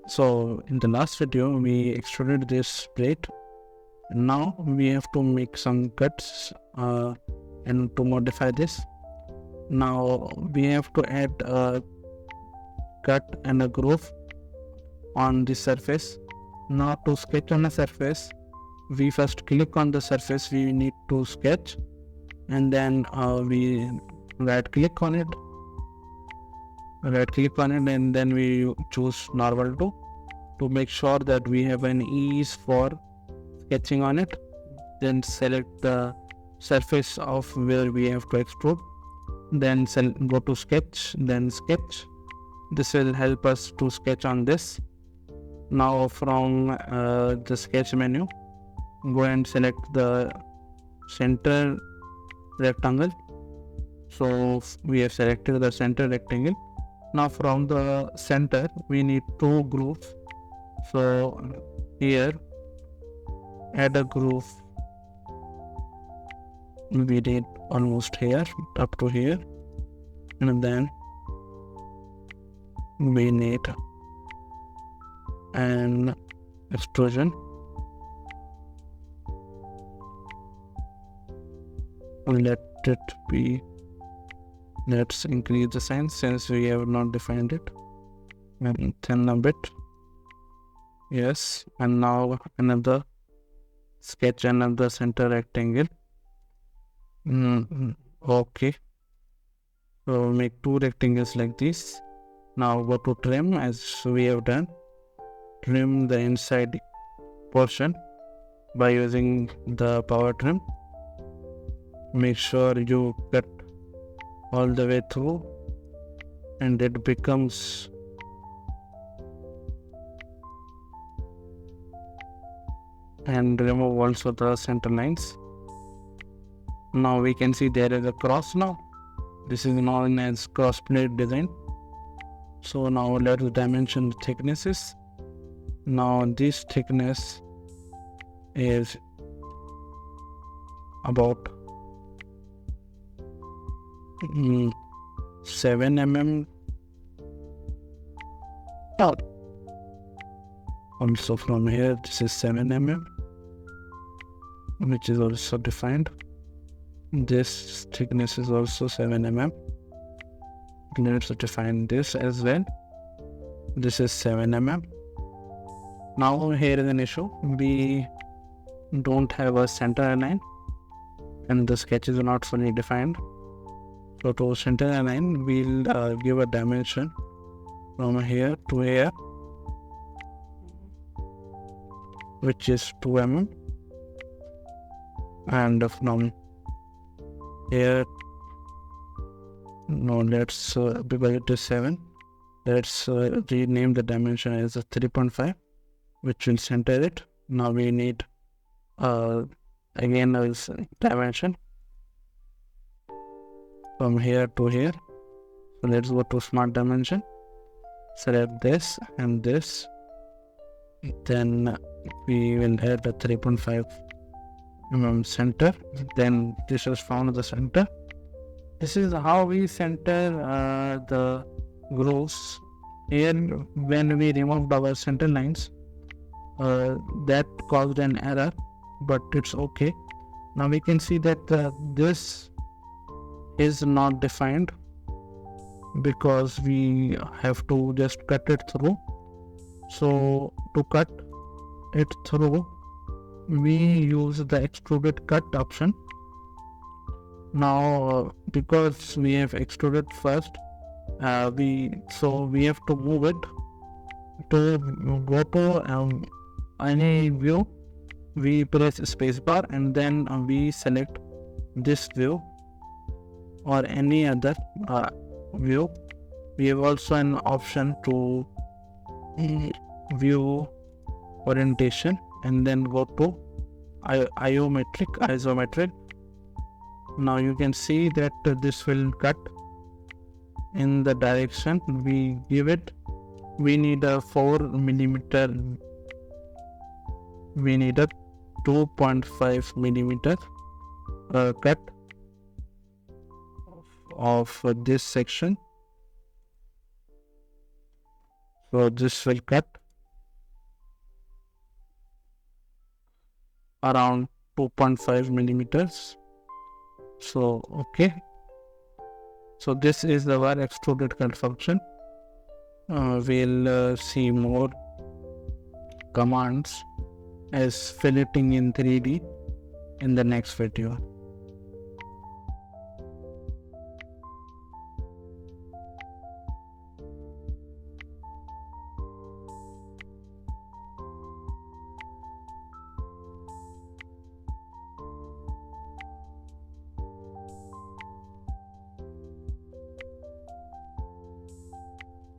So in the last video we extruded this plate. Now we have to make some cuts and to modify this. Now we have to add a cut and a groove on the surface. Now to sketch on a surface, we first click on the surface we need to sketch, and then we right click on it, and then we choose normal to make sure that we have an ease for sketching on it. Then select the surface of where we have to extrude, then go to sketch, then sketch. This will help us to sketch on this. Now from the sketch menu, go and select the center rectangle. So we have selected the center rectangle. Now from the center we need two grooves. So here add a groove. We need almost here up to here, and then we need an extrusion. Let it be, let's increase the size since we have not defined it, and thin a bit. Yes, and now another sketch another center rectangle. Okay, so make two rectangles like this. Now go to trim, as we have done. Trim the inside portion by using the power trim. Make sure you cut all the way through, and it becomes and remove also the center lines. Now we can see there is a cross now. This is known as cross plate design. So now let's dimension the thicknesses. Now this thickness is about 7 mm. Also from here this is 7 mm, which is also defined. This thickness is also 7 mm. Let's define this as well. This is 7 mm. Now here is an issue. We don't have a center line and the sketch is not fully defined. So to center line, we'll give a dimension from here to here, which is 2 mm, and from here, no, let's because it is 7, let's rename the dimension as a 3.5, which will center it. Now we need again a dimension from here to here. So let's go to smart dimension, select this and this, then we will add a 3.5 mm center. Then this is found the center. This is how we center the grooves. Here when we removed our center lines, that caused an error, but it's okay. Now we can see that this is not defined because we have to just cut it through. So to cut it through, we use the extruded cut option. Now because we have extruded first, we have to move it to go to any view. We press spacebar and then we select this view or any other view. We have also an option to view orientation and then go to isometric. Now you can see that this will cut in the direction we give it. We need a 4 millimeter. We need a 2.5 millimeter cut of this section. So this will cut around 2.5 millimeters. So okay, so this is our extruded cut function. We'll see more commands as filleting in 3D in the next video.